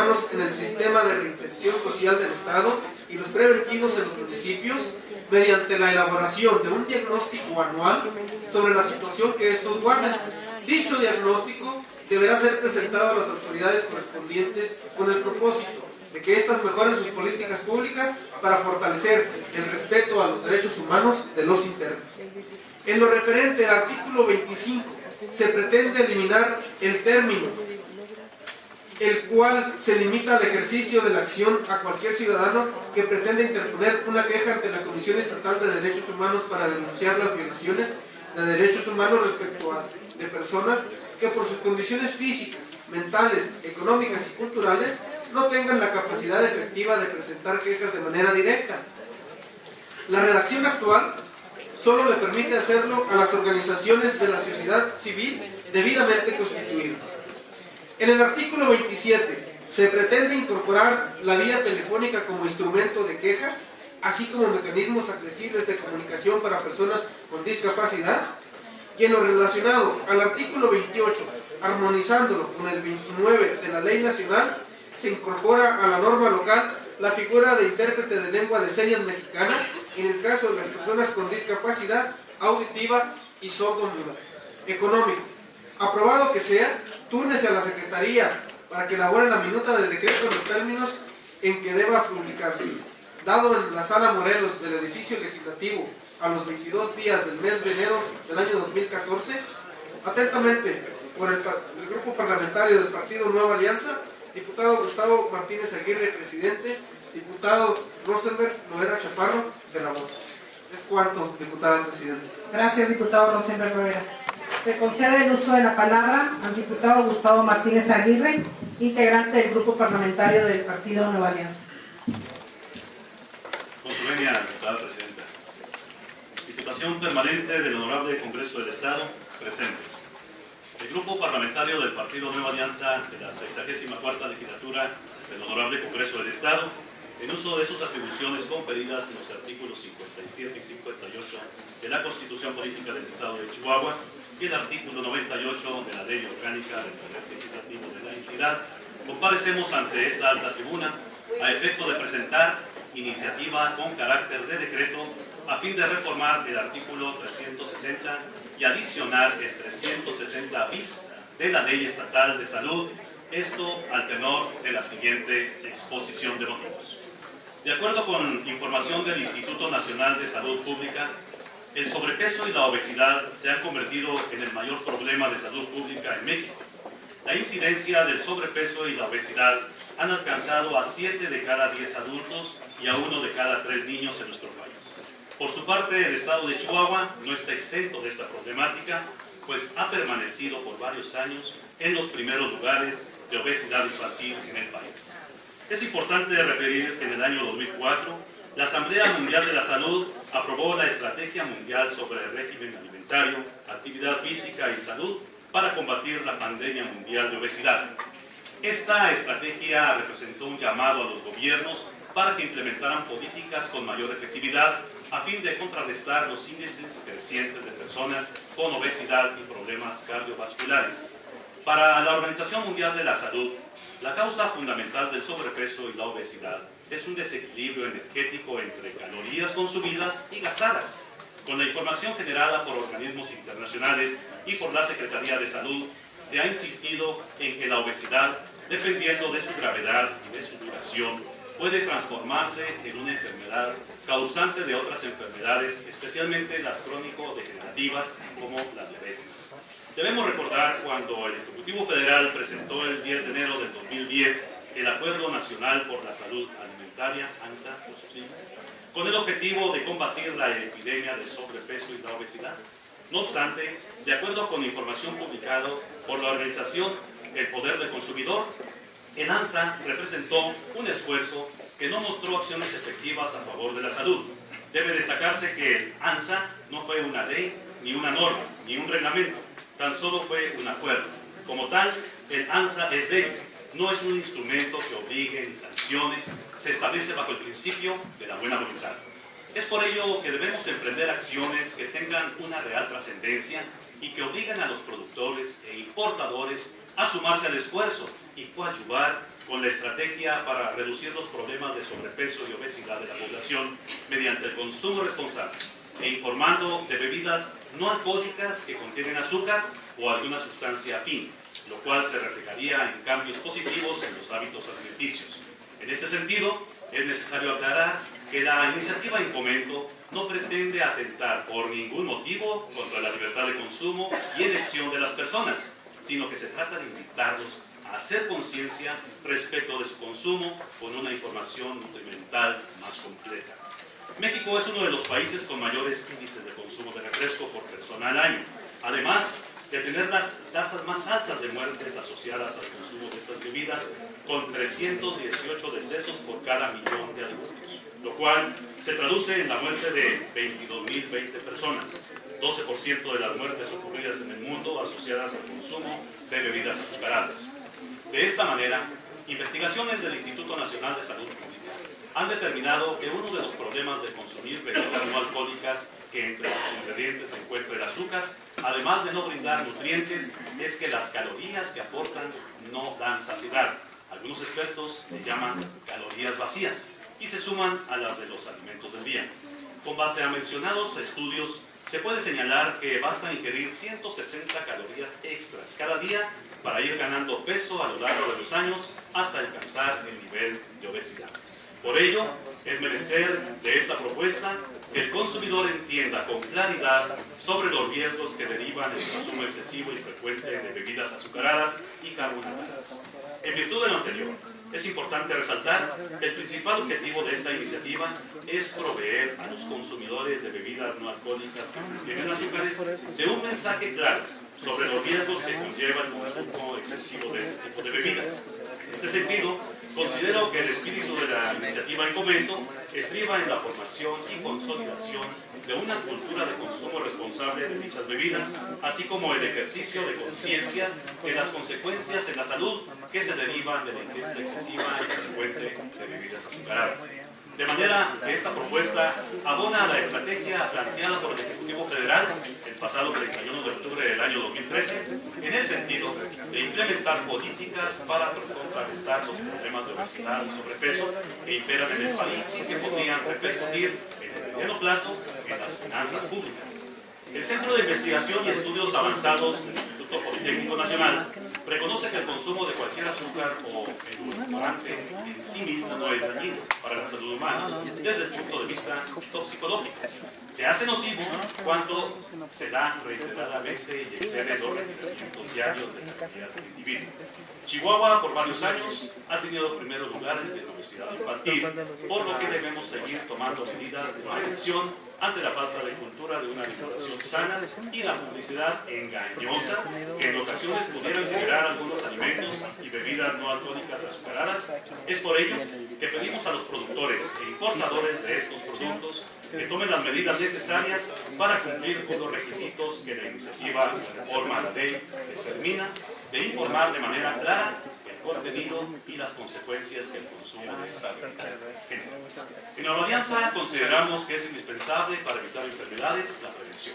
humanos en el sistema de reinserción social del Estado y los preventivos en los municipios, mediante la elaboración de un diagnóstico anual sobre la situación que estos guardan. Dicho diagnóstico deberá ser presentado a las autoridades correspondientes con el propósito de que éstas mejoren sus políticas públicas para fortalecer el respeto a los derechos humanos de los internos. En lo referente al artículo 25, se pretende eliminar el término, el cual se limita al ejercicio de la acción a cualquier ciudadano que pretenda interponer una queja ante la Comisión Estatal de Derechos Humanos para denunciar las violaciones de derechos humanos respecto a de personas que por sus condiciones físicas, mentales, económicas y culturales no tengan la capacidad efectiva de presentar quejas de manera directa. La redacción actual solo le permite hacerlo a las organizaciones de la sociedad civil debidamente constituidas. En el artículo 27 se pretende incorporar la vía telefónica como instrumento de queja, así como mecanismos accesibles de comunicación para personas con discapacidad. Y en lo relacionado al artículo 28, armonizándolo con el 29 de la Ley Nacional, se incorpora a la norma local la figura de intérprete de lengua de señas mexicanas en el caso de las personas con discapacidad auditiva y sordomudas. Económico. Aprobado que sea, túrnese a la Secretaría para que elabore la minuta de decreto en los términos en que deba publicarse. Dado en la Sala Morelos del edificio legislativo a los 22 días del mes de enero del año 2014, atentamente por el Grupo Parlamentario del Partido Nueva Alianza, diputado Gustavo Martínez Aguirre, presidente, diputado Rosenberg Loera Chaparro, de la Voz. Es cuanto, diputada presidenta. Gracias, diputado Rosenberg Loera. Se concede el uso de la palabra al diputado Gustavo Martínez Aguirre, integrante del Grupo Parlamentario del Partido Nueva Alianza. Con su venia, diputada presidenta. Diputación Permanente del Honorable Congreso del Estado, presente. El Grupo Parlamentario del Partido Nueva Alianza de la 64ª Legislatura del Honorable Congreso del Estado, en uso de sus atribuciones conferidas en los artículos 57 y 58 de la Constitución Política del Estado de Chihuahua y el artículo 98 de la Ley Orgánica del Poder Legislativo de la entidad, comparecemos ante esta alta tribuna a efecto de presentar iniciativa con carácter de decreto a fin de reformar el artículo 360 y adicionar el 360 bis de la Ley Estatal de Salud, esto al tenor de la siguiente exposición de motivos. De acuerdo con información del Instituto Nacional de Salud Pública, el sobrepeso y la obesidad se han convertido en el mayor problema de salud pública en México. La incidencia del sobrepeso y la obesidad han alcanzado a 7 de cada 10 adultos y a 1 de cada 3 niños en nuestro país. Por su parte, el estado de Chihuahua no está exento de esta problemática, pues ha permanecido por varios años en los primeros lugares de obesidad infantil en el país. Es importante referir que en el año 2004, la Asamblea Mundial de la Salud aprobó la Estrategia Mundial sobre el Régimen Alimentario, Actividad Física y Salud para combatir la pandemia mundial de obesidad. Esta estrategia representó un llamado a los gobiernos para que implementaran políticas con mayor efectividad a fin de contrarrestar los índices crecientes de personas con obesidad y problemas cardiovasculares. Para la Organización Mundial de la Salud, la causa fundamental del sobrepeso y la obesidad es un desequilibrio energético entre calorías consumidas y gastadas. Con la información generada por organismos internacionales y por la Secretaría de Salud, se ha insistido en que la obesidad, dependiendo de su gravedad y de su duración, puede transformarse en una enfermedad causante de otras enfermedades, especialmente las crónico-degenerativas como la diabetes. Debemos recordar cuando el Ejecutivo Federal presentó el 10 de enero del 2010 el Acuerdo Nacional por la Salud Alimentaria, ANSA, por sus siglas, con el objetivo de combatir la epidemia del sobrepeso y la obesidad. No obstante, de acuerdo con información publicada por la organización El Poder del Consumidor, el ANSA representó un esfuerzo que no mostró acciones efectivas a favor de la salud. Debe destacarse que el ANSA no fue una ley, ni una norma, ni un reglamento, tan solo fue un acuerdo. Como tal, el ANSA es débil, no es un instrumento que obligue ni sancione, se establece bajo el principio de la buena voluntad. Es por ello que debemos emprender acciones que tengan una real trascendencia y que obliguen a los productores e importadores a sumarse al esfuerzo y coadyuvar con la estrategia para reducir los problemas de sobrepeso y obesidad de la población mediante el consumo responsable e informando de bebidas no alcohólicas que contienen azúcar o alguna sustancia afín, lo cual se reflejaría en cambios positivos en los hábitos alimenticios. En este sentido, es necesario aclarar que la iniciativa en comento no pretende atentar por ningún motivo contra la libertad de consumo y elección de las personas, sino que se trata de invitarlos a hacer conciencia respecto de su consumo con una información nutrimental más completa. México es uno de los países con mayores índices de consumo de refresco por persona al año, además de tener las tasas más altas de muertes asociadas al consumo de estas bebidas, con 318 decesos por cada millón de adultos, lo cual se traduce en la muerte de 22.020 personas, 12% de las muertes ocurridas en el mundo asociadas al consumo de bebidas azucaradas. De esta manera, investigaciones del Instituto Nacional de Salud Pública han determinado que uno de los problemas de consumir bebidas no alcohólicas que entre sus ingredientes se encuentra el azúcar, además de no brindar nutrientes, es que las calorías que aportan no dan saciedad. Algunos expertos le llaman calorías vacías y se suman a las de los alimentos del día. Con base a mencionados estudios, se puede señalar que basta ingerir 160 calorías extras cada día para ir ganando peso a lo largo de los años hasta alcanzar el nivel de obesidad. Por ello, es menester de esta propuesta que el consumidor entienda con claridad sobre los riesgos que derivan del consumo excesivo y frecuente de bebidas azucaradas y carbonatadas. En virtud de lo anterior, es importante resaltar que el principal objetivo de esta iniciativa es proveer a los consumidores de bebidas no alcohólicas que contienen azúcares de un mensaje claro sobre los riesgos que conlleva el consumo excesivo de este tipo de bebidas. En este sentido, considero que el espíritu de la iniciativa en comento estriba en la formación y consolidación de una cultura de consumo responsable de dichas bebidas, así como el ejercicio de conciencia de las consecuencias en la salud que se derivan de la ingesta excesiva y frecuente de bebidas azucaradas. De manera que esta propuesta abona a la estrategia planteada por el Ejecutivo Federal el pasado 31 de octubre del año 2013, en el sentido de implementar políticas para contrarrestar los problemas de obesidad y sobrepeso que imperan en el país y que podrían repercutir en el mediano plazo en las finanzas públicas. El Centro de Investigación y Estudios Avanzados del Instituto Politécnico Nacional reconoce que el consumo de cualquier azúcar o edulcorante en sí mismo no es dañino para la salud humana desde el punto de vista toxicológico. Se hace nocivo cuando se da reiteradamente y excede los requerimientos diarios de cantidad del individuo. Chihuahua, por varios años, ha tenido primeros lugares de obesidad infantil, por lo que debemos seguir tomando medidas de prevención ante la falta de cultura de una alimentación sana y la publicidad engañosa que en ocasiones pudiera integrar algunos alimentos y bebidas no alcohólicas azucaradas. Es por ello que pedimos a los productores e importadores de estos productos que tomen las medidas necesarias para cumplir con los requisitos que la iniciativa de reforma a la ley determina, de informar de manera clara el contenido y las consecuencias que el consumo de esta bebida genera. En la Alianza consideramos que es indispensable para evitar enfermedades la prevención,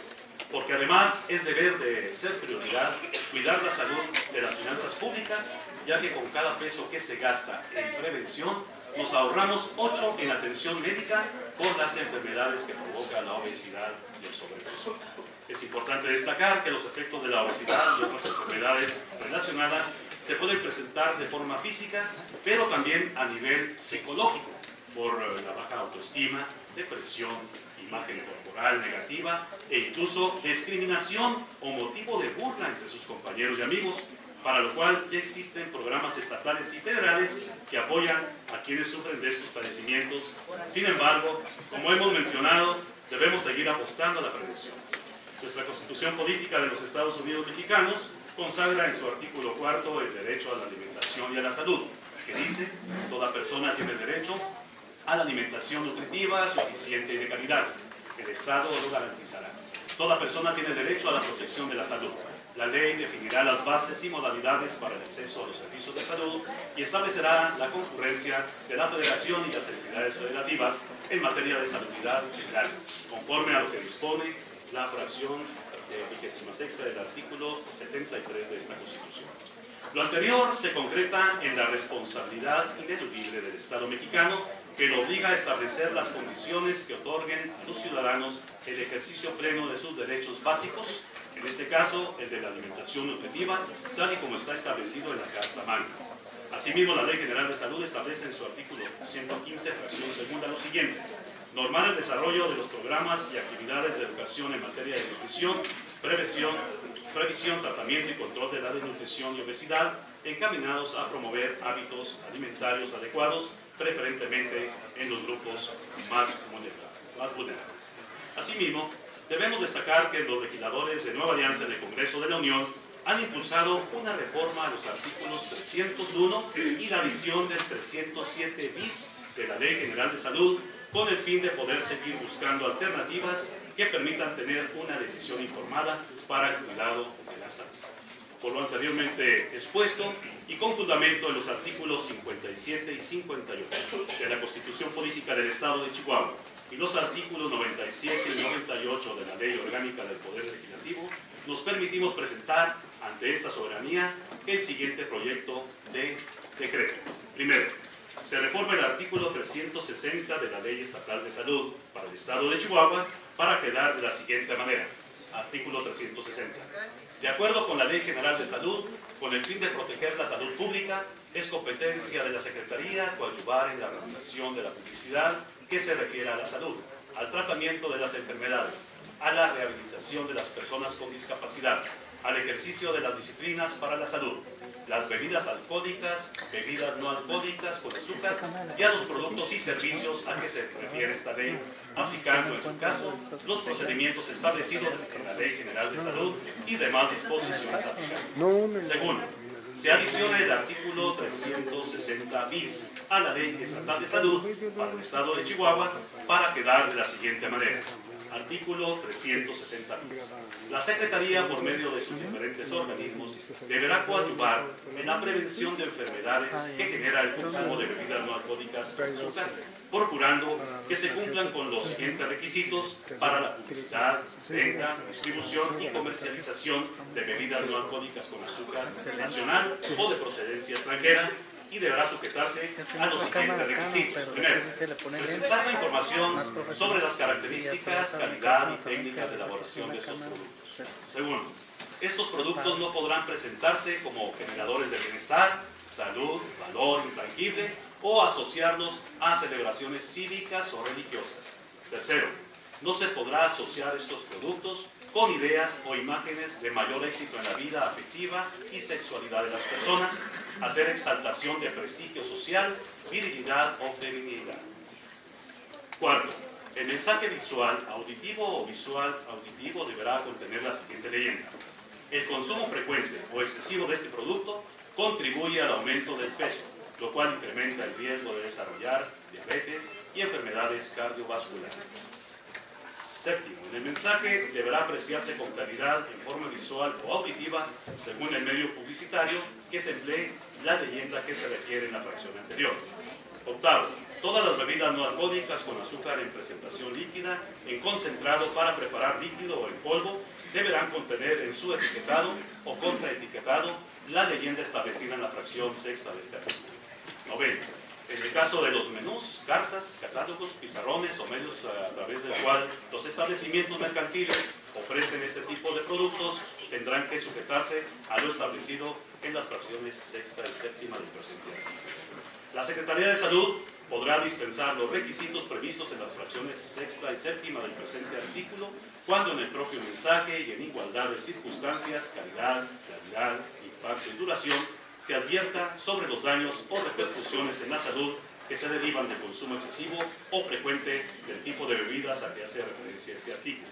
porque además es deber de ser prioridad cuidar la salud de las finanzas públicas, ya que con cada peso que se gasta en prevención nos ahorramos 8 en atención médica por las enfermedades que provoca la obesidad y el sobrepeso. Es importante destacar que los efectos de la obesidad y otras enfermedades relacionadas se pueden presentar de forma física, pero también a nivel psicológico, por la baja autoestima, depresión, imagen corporal negativa e incluso discriminación o motivo de burla entre sus compañeros y amigos, para lo cual ya existen programas estatales y federales que apoyan a quienes sufren de estos padecimientos. Sin embargo, como hemos mencionado, debemos seguir apostando a la prevención. Nuestra Constitución Política de los Estados Unidos Mexicanos consagra en su artículo 4 el derecho a la alimentación y a la salud, que dice: toda persona tiene derecho a la alimentación nutritiva, suficiente y de calidad. El Estado lo garantizará. Toda persona tiene derecho a la protección de la salud. La ley definirá las bases y modalidades para el acceso a los servicios de salud y establecerá la concurrencia de la Federación y las entidades federativas en materia de salubridad general, conforme a lo que dispone la fracción 26ª del artículo 73 de esta Constitución. Lo anterior se concreta en la responsabilidad ineludible del Estado mexicano, que lo obliga a establecer las condiciones que otorguen a los ciudadanos el ejercicio pleno de sus derechos básicos, en este caso el de la alimentación nutritiva, tal y como está establecido en la Carta Magna. Asimismo, la Ley General de Salud establece en su artículo 115, fracción segunda, lo siguiente: normar el desarrollo de los programas y actividades de educación en materia de nutrición, previsión, tratamiento y control de la desnutrición y obesidad, encaminados a promover hábitos alimentarios adecuados, preferentemente en los grupos más vulnerables. Asimismo, debemos destacar que los legisladores de Nueva Alianza en el Congreso de la Unión han impulsado una reforma a los artículos 301 y la adición del 307 bis de la Ley General de Salud, con el fin de poder seguir buscando alternativas que permitan tener una decisión informada para el cuidado de la salud. Por lo anteriormente expuesto y con fundamento en los artículos 57 y 58 de la Constitución Política del Estado de Chihuahua y los artículos 97 y 98 de la Ley Orgánica del Poder Legislativo, nos permitimos presentar ante esta soberanía el siguiente proyecto de decreto. Primero, se reforma el artículo 360 de la Ley Estatal de Salud para el Estado de Chihuahua para quedar de la siguiente manera. Artículo 360. De acuerdo con la Ley General de Salud, con el fin de proteger la salud pública, es competencia de la Secretaría coadyuvar en la regulación de la publicidad que se refiere a la salud, al tratamiento de las enfermedades, a la rehabilitación de las personas con discapacidad, al ejercicio de las disciplinas para la salud, las bebidas alcohólicas, bebidas no alcohólicas con azúcar y a los productos y servicios a que se refiere esta ley, aplicando en su caso los procedimientos establecidos en la Ley General de Salud y demás disposiciones aplicables. Segundo, se adiciona el artículo 360 bis a la Ley Estatal de Salud para el Estado de Chihuahua para quedar de la siguiente manera. Artículo 360 bis. La Secretaría, por medio de sus diferentes organismos, deberá coadyuvar en la prevención de enfermedades que genera el consumo de bebidas no alcohólicas con azúcar, procurando que se cumplan con los siguientes requisitos para la publicidad, venta, distribución y comercialización de bebidas no alcohólicas con azúcar nacional o de procedencia extranjera, y deberá sujetarse a los siguientes requisitos. Primero, presentar la información sobre las características, calidad y técnicas de elaboración de estos productos. Segundo, estos productos no podrán presentarse como generadores de bienestar, salud, valor intangible o asociarlos a celebraciones cívicas o religiosas. Tercero, no se podrá asociar estos productos con ideas o imágenes de mayor éxito en la vida afectiva y sexualidad de las personas, hacer exaltación de prestigio social, virilidad o feminidad. Cuarto, el mensaje visual, auditivo o visual auditivo deberá contener la siguiente leyenda: el consumo frecuente o excesivo de este producto contribuye al aumento del peso, lo cual incrementa el riesgo de desarrollar diabetes y enfermedades cardiovasculares. Séptimo, en el mensaje deberá apreciarse con claridad en forma visual o auditiva, según el medio publicitario, que se emplee la leyenda que se refiere en la fracción anterior. Octavo, todas las bebidas no alcohólicas con azúcar en presentación líquida, en concentrado para preparar líquido o en polvo, deberán contener en su etiquetado o contraetiquetado la leyenda establecida en la fracción sexta de este artículo. Noveno, en el caso de los menús, cartas, catálogos, pizarrones o medios a través del cual los establecimientos mercantiles ofrecen este tipo de productos, tendrán que sujetarse a lo establecido en las fracciones sexta y séptima del presente artículo. La Secretaría de Salud podrá dispensar los requisitos previstos en las fracciones sexta y séptima del presente artículo cuando en el propio mensaje y en igualdad de circunstancias, calidad, claridad, impacto y duración se advierta sobre los daños o repercusiones en la salud que se derivan del consumo excesivo o frecuente del tipo de bebidas a que hace referencia este artículo.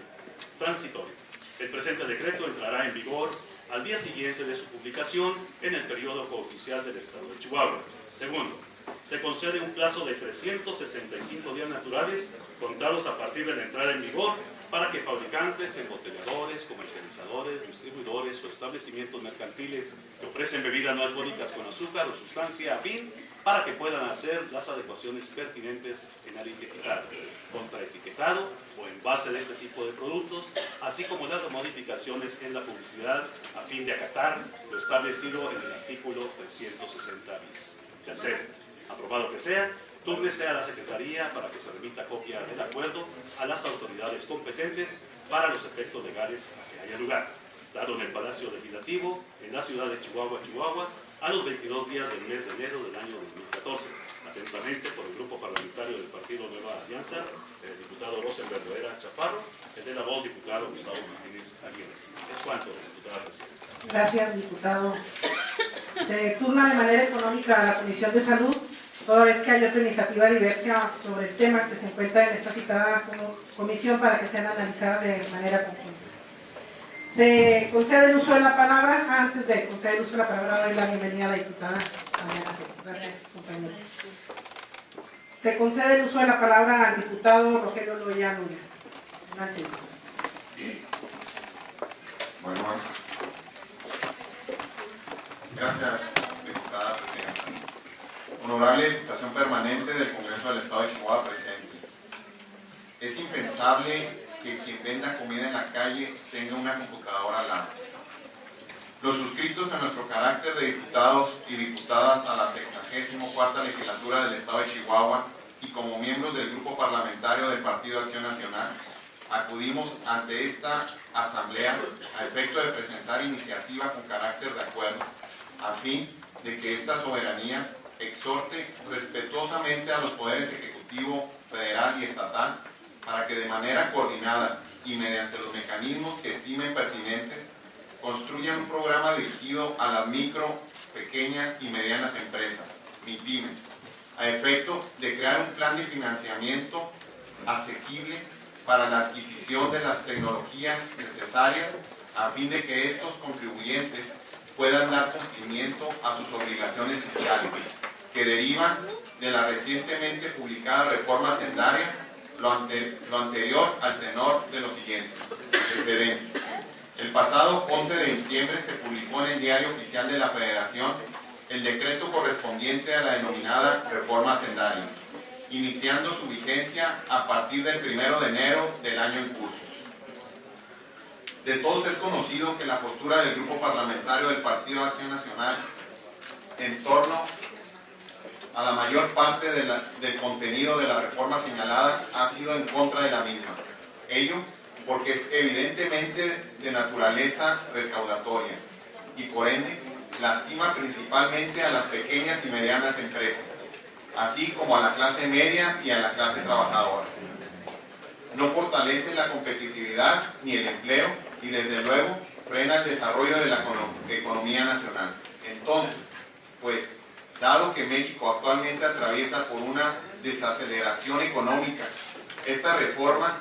Transitorio. El presente decreto entrará en vigor al día siguiente de su publicación en el periodo cooficial del Estado de Chihuahua. Segundo, se concede un plazo de 365 días naturales contados a partir de la entrada en vigor para que fabricantes, embotelladores, comercializadores, distribuidores o establecimientos mercantiles que ofrecen bebidas no alcohólicas con azúcar o sustancia afín para que puedan hacer las adecuaciones pertinentes en el etiquetado, contraetiquetado o en base de este tipo de productos, así como las modificaciones en la publicidad a fin de acatar lo establecido en el artículo 360 bis. Tercero, aprobado que sea, túrnese a la Secretaría para que se remita copia del acuerdo a las autoridades competentes para los efectos legales a que haya lugar, dado en el Palacio Legislativo, en la ciudad de Chihuahua, Chihuahua, a los 22 días del mes de enero del año 2014. Atentamente por el Grupo Parlamentario del Partido Nueva Alianza, el diputado Rosenberg Herrera Chaparro, el de la voz, diputado Gustavo Martínez Aguirre. Es cuanto, diputada presidenta. Gracias, diputado. Se turna de manera económica a la Comisión de Salud, toda vez que hay otra iniciativa diversa sobre el tema que se encuentra en esta citada comisión para que sean analizadas de manera conjunta. Se concede el uso de la palabra. Antes de conceder el uso de la palabra, doy la bienvenida a la diputada Damiana Pérez. Gracias, compañeros. Se concede el uso de la palabra al diputado Rogelio Loya Luna. Adelante, diputado. Bueno, gracias, diputada presidenta. Honorable Diputación Permanente del Congreso del Estado de Chihuahua presente. Es impensable que quien venda comida en la calle tenga una computadora al lado. Los suscritos a nuestro carácter de diputados y diputadas a la 64ª legislatura del Estado de Chihuahua y como miembros del Grupo Parlamentario del Partido Acción Nacional, acudimos ante esta asamblea a efecto de presentar iniciativa con carácter de acuerdo, a fin de que esta soberanía exhorte respetuosamente a los poderes ejecutivo, federal y estatal para que de manera coordinada y mediante los mecanismos que estimen pertinentes construyan un programa dirigido a las micro, pequeñas y medianas empresas, MIPYMES, a efecto de crear un plan de financiamiento asequible para la adquisición de las tecnologías necesarias a fin de que estos contribuyentes puedan dar cumplimiento a sus obligaciones fiscales que derivan de la recientemente publicada reforma hacendaria, lo anterior al tenor de los siguientes antecedentes. El pasado 11 de diciembre se publicó en el Diario Oficial de la Federación el decreto correspondiente a la denominada reforma hacendaria, iniciando su vigencia a partir del 1 de enero del año en curso. De todos es conocido que la postura del Grupo Parlamentario del Partido Acción Nacional en torno a la mayor parte del contenido de la reforma señalada ha sido en contra de la misma. Ello porque es evidentemente de naturaleza recaudatoria y por ende lastima principalmente a las pequeñas y medianas empresas, así como a la clase media y a la clase trabajadora. No fortalece la competitividad ni el empleo y desde luego frena el desarrollo de la economía nacional. Entonces, pues, dado que México actualmente atraviesa por una desaceleración económica, esta reforma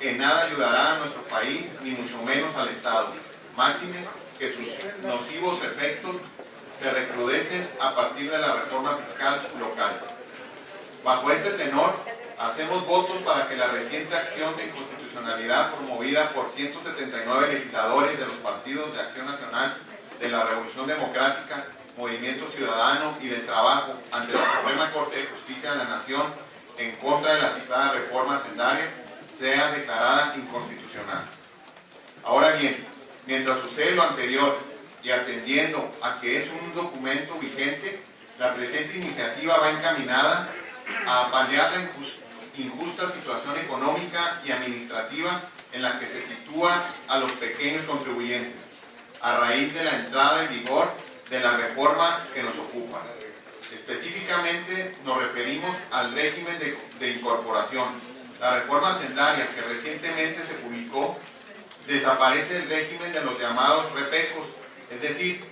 en nada ayudará a nuestro país, ni mucho menos al Estado, máxime que sus nocivos efectos se recrudecen a partir de la reforma fiscal local. Bajo este tenor, hacemos votos para que la reciente acción de inconstitucionalidad promovida por 179 legisladores de los partidos de Acción Nacional, de la Revolución Democrática, Movimiento Ciudadano y del Trabajo ante la Suprema Corte de Justicia de la Nación en contra de la citada reforma hacendaria sea declarada inconstitucional. Ahora bien, mientras sucede lo anterior y atendiendo a que es un documento vigente, la presente iniciativa va encaminada a paliar la injusta situación económica y administrativa en la que se sitúa a los pequeños contribuyentes, a raíz de la entrada en vigor de la reforma que nos ocupa. Específicamente nos referimos al régimen de incorporación. La reforma hacendaria que recientemente se publicó desaparece el régimen de los llamados repecos, es decir,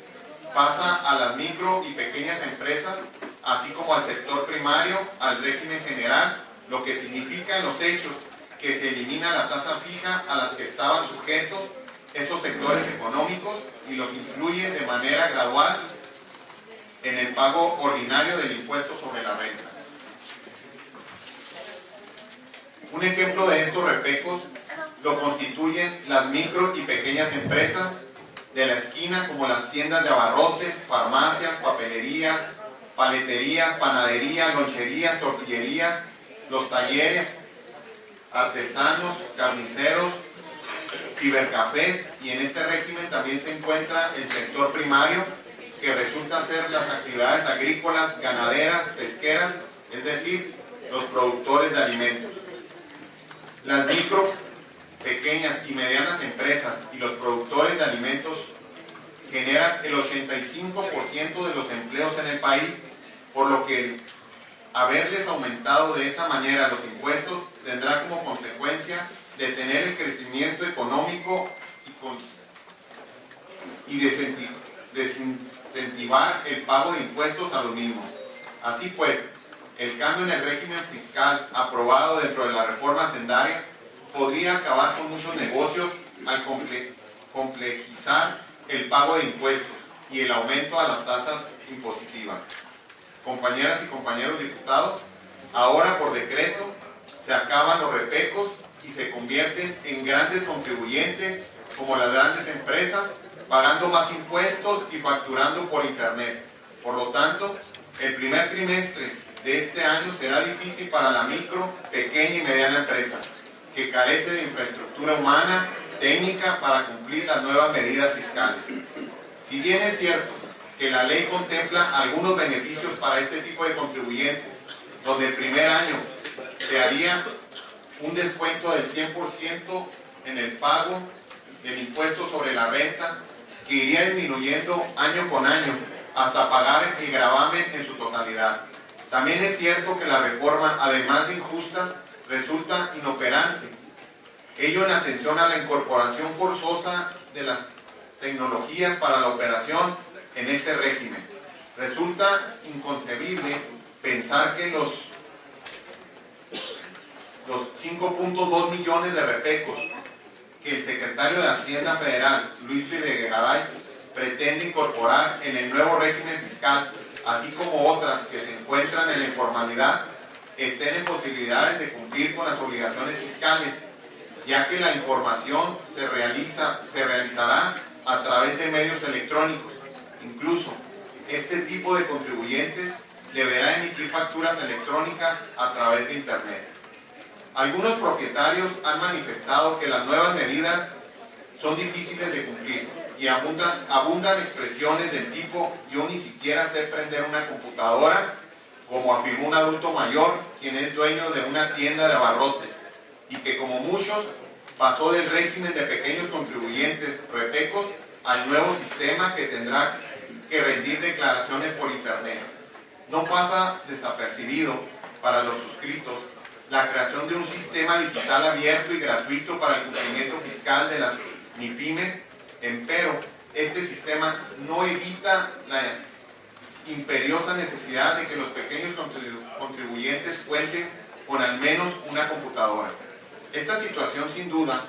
pasa a las micro y pequeñas empresas, así como al sector primario, al régimen general, lo que significa en los hechos que se elimina la tasa fija a las que estaban sujetos esos sectores económicos y los influye de manera gradual en el pago ordinario del impuesto sobre la renta. Un ejemplo de estos repecos lo constituyen las micro y pequeñas empresas de la esquina, como las tiendas de abarrotes, farmacias, papelerías, paleterías, panaderías, loncherías, tortillerías, los talleres, artesanos, carniceros, cibercafés, y en este régimen también se encuentra el sector primario, que resulta ser las actividades agrícolas, ganaderas, pesqueras, es decir, los productores de alimentos. Las micro, pequeñas y medianas empresas y los productores de alimentos generan el 85% de los empleos en el país, por lo que haberles aumentado de esa manera los impuestos tendrá como consecuencia detener el crecimiento económico y desincentivar el pago de impuestos a los mismos. Así pues, el cambio en el régimen fiscal aprobado dentro de la reforma hacendaria podría acabar con muchos negocios al complejizar el pago de impuestos y el aumento a las tasas impositivas. Compañeras y compañeros diputados, ahora por decreto se acaban los repecos y se convierten en grandes contribuyentes como las grandes empresas, pagando más impuestos y facturando por internet. Por lo tanto, el primer trimestre de este año será difícil para la micro, pequeña y mediana empresa, que carece de infraestructura humana, técnica para cumplir las nuevas medidas fiscales. Si bien es cierto que la ley contempla algunos beneficios para este tipo de contribuyentes, donde el primer año se haría un descuento del 100% en el pago del impuesto sobre la renta, que iría disminuyendo año con año hasta pagar el gravamen en su totalidad. También es cierto que la reforma, además de injusta, resulta inoperante. Ello en atención a la incorporación forzosa de las tecnologías para la operación en este régimen. Resulta inconcebible pensar que los 5.2 millones de repecos que el secretario de Hacienda Federal, Luis Videgaray, pretende incorporar en el nuevo régimen fiscal, así como otras que se encuentran en la informalidad, estén en posibilidades de cumplir con las obligaciones fiscales, ya que la información se realizará a través de medios electrónicos. Incluso, este tipo de contribuyentes deberá emitir facturas electrónicas a través de Internet. Algunos propietarios han manifestado que las nuevas medidas son difíciles de cumplir y abundan expresiones del tipo "yo ni siquiera sé prender una computadora", como afirmó un adulto mayor quien es dueño de una tienda de abarrotes y que, como muchos, pasó del régimen de pequeños contribuyentes repecos al nuevo sistema que tendrá que rendir declaraciones por internet. No pasa desapercibido para los suscritos la creación de un sistema digital abierto y gratuito para el cumplimiento fiscal de las MIPYMES. Empero, este sistema no evita la imperiosa necesidad de que los pequeños contribuyentes cuenten con al menos una computadora. Esta situación, sin duda,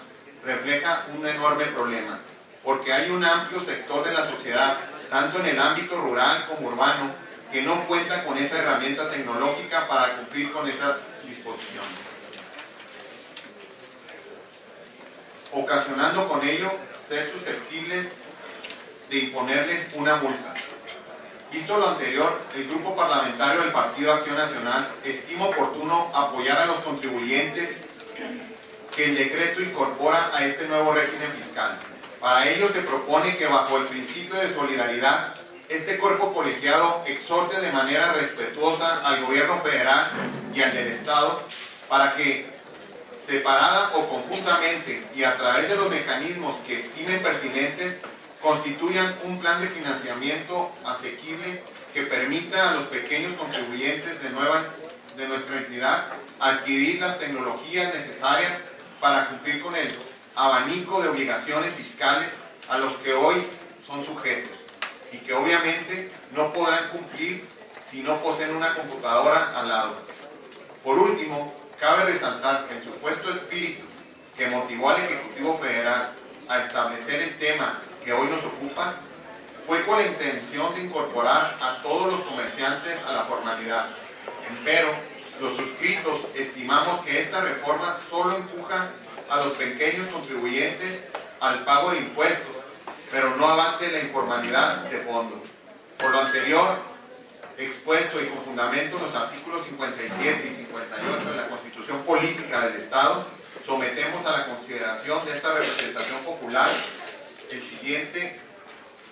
refleja un enorme problema, porque hay un amplio sector de la sociedad, tanto en el ámbito rural como urbano, que no cuenta con esa herramienta tecnológica para cumplir con estas disposiciones, ocasionando con ello ser susceptibles de imponerles una multa. Visto lo anterior, el Grupo Parlamentario del Partido Acción Nacional estima oportuno apoyar a los contribuyentes que el decreto incorpora a este nuevo régimen fiscal. Para ello se propone que, bajo el principio de solidaridad, este cuerpo colegiado exhorte de manera respetuosa al gobierno federal y al del Estado para que, separada o conjuntamente y a través de los mecanismos que estimen pertinentes, constituyan un plan de financiamiento asequible que permita a los pequeños contribuyentes de nuestra entidad adquirir las tecnologías necesarias para cumplir con el abanico de obligaciones fiscales a los que hoy son sujetos y que obviamente no podrán cumplir si no poseen una computadora al lado. Por último, cabe resaltar que el supuesto espíritu que motivó al Ejecutivo Federal a establecer el tema que hoy nos ocupa fue con la intención de incorporar a todos los comerciantes a la formalidad. Empero, los suscritos estimamos que esta reforma solo empuja a los pequeños contribuyentes al pago de impuestos, pero no abate la informalidad de fondo. Por lo anterior, expuesto y con fundamento en los artículos 57 y 58 de la Constitución Política del Estado, sometemos a la consideración de esta representación popular el siguiente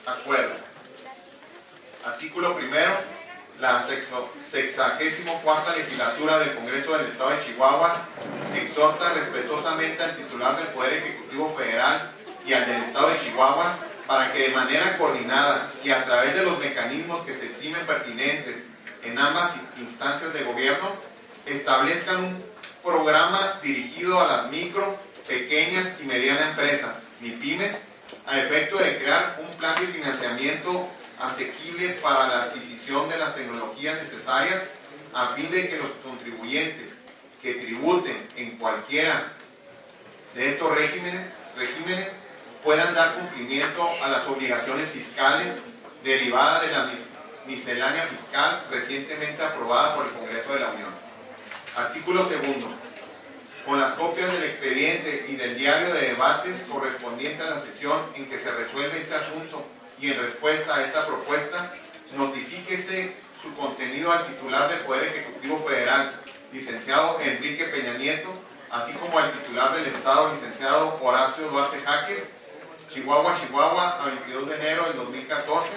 acuerdo. Artículo primero. La 64ª legislatura del Congreso del Estado de Chihuahua exhorta respetuosamente al titular del Poder Ejecutivo Federal y al del Estado de Chihuahua para que de manera coordinada y a través de los mecanismos que se estimen pertinentes en ambas instancias de gobierno, establezcan un programa dirigido a las micro, pequeñas y medianas empresas, MIPYMES, a efecto de crear un plan de financiamiento asequible para la adquisición de las tecnologías necesarias a fin de que los contribuyentes que tributen en cualquiera de estos regímenes puedan dar cumplimiento a las obligaciones fiscales derivadas de la miscelánea fiscal recientemente aprobada por el Congreso de la Unión. Artículo segundo. Con las copias del expediente y del diario de debates correspondiente a la sesión en que se resuelve este asunto y en respuesta a esta propuesta, notifíquese su contenido al titular del Poder Ejecutivo Federal, licenciado Enrique Peña Nieto, así como al titular del Estado, licenciado Horacio Duarte Jaques, Chihuahua, a 22 de enero del 2014.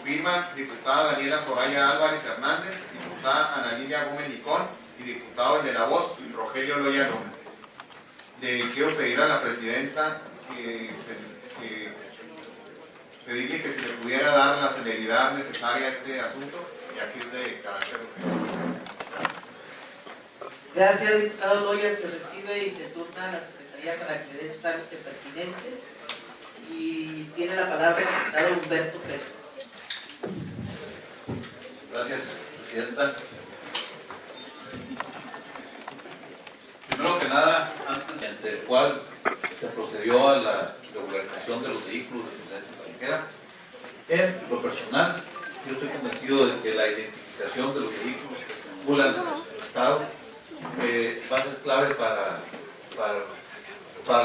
Firman diputada Daniela Soraya Álvarez Hernández, diputada Ana Lilia Gómez Licón y diputado el de la Voz, Rogelio Loya Gómez. Quiero pedir a la presidenta pedirle que se le pudiera dar la celeridad necesaria a este asunto, ya que es de carácter urgente. Gracias, diputado Loya. Se recibe y se turna a la Secretaría para que dé trámite pertinente. Y tiene la palabra el diputado Humberto Pérez. Gracias, presidenta. Primero que nada, mediante el cual se procedió a la regularización de los vehículos de procedencia extranjera. En lo personal, yo estoy convencido de que la identificación de los vehículos que circulan en nuestro estado va a ser clave para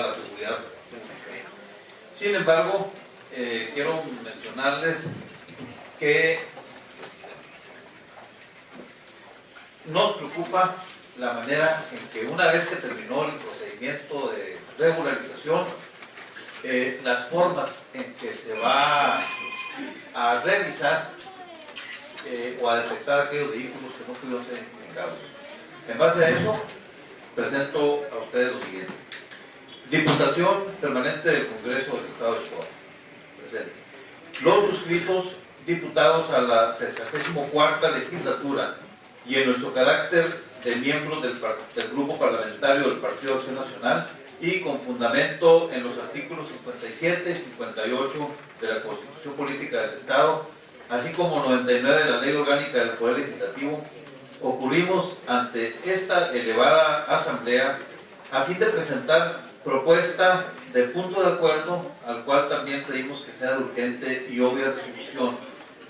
la seguridad pública. Sin embargo, quiero mencionarles que nos preocupa la manera en que una vez que terminó el procedimiento de regularización, las formas en que se va a revisar o a detectar aquellos vehículos que no pudieron ser identificados. En base a eso, presento a ustedes lo siguiente. Diputación Permanente del Congreso del Estado de Chihuahua. Presente. Los suscritos diputados a la 64ª legislatura y en nuestro carácter de miembros del Grupo Parlamentario del Partido Acción Nacional y con fundamento en los artículos 57 y 58 de la Constitución Política del Estado, así como 99 de la Ley Orgánica del Poder Legislativo, ocurrimos ante esta elevada asamblea a fin de presentar propuesta de punto de acuerdo, al cual también pedimos que sea de urgente y obvia resolución,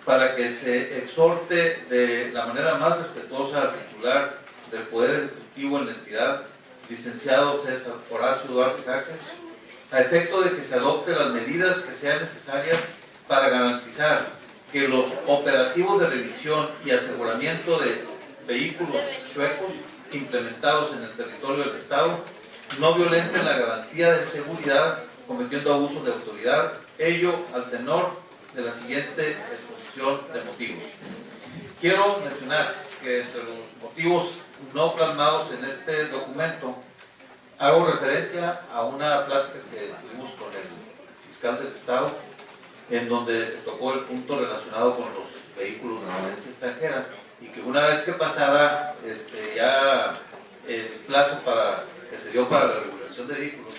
para que se exhorte de la manera más respetuosa al titular del Poder Ejecutivo en la entidad, licenciado César Horacio Duarte Jaques, a efecto de que se adopten las medidas que sean necesarias para garantizar que los operativos de revisión y aseguramiento de vehículos chuecos implementados en el territorio del Estado no violenten la garantía de seguridad cometiendo abuso de autoridad, ello al tenor de la siguiente exposición de motivos. Quiero mencionar que entre los motivos no plasmados en este documento hago referencia a una plática que tuvimos con el fiscal del Estado, en donde se tocó el punto relacionado con los vehículos de procedencia extranjera, y que una vez que pasara ya el plazo que se dio para la regulación de vehículos,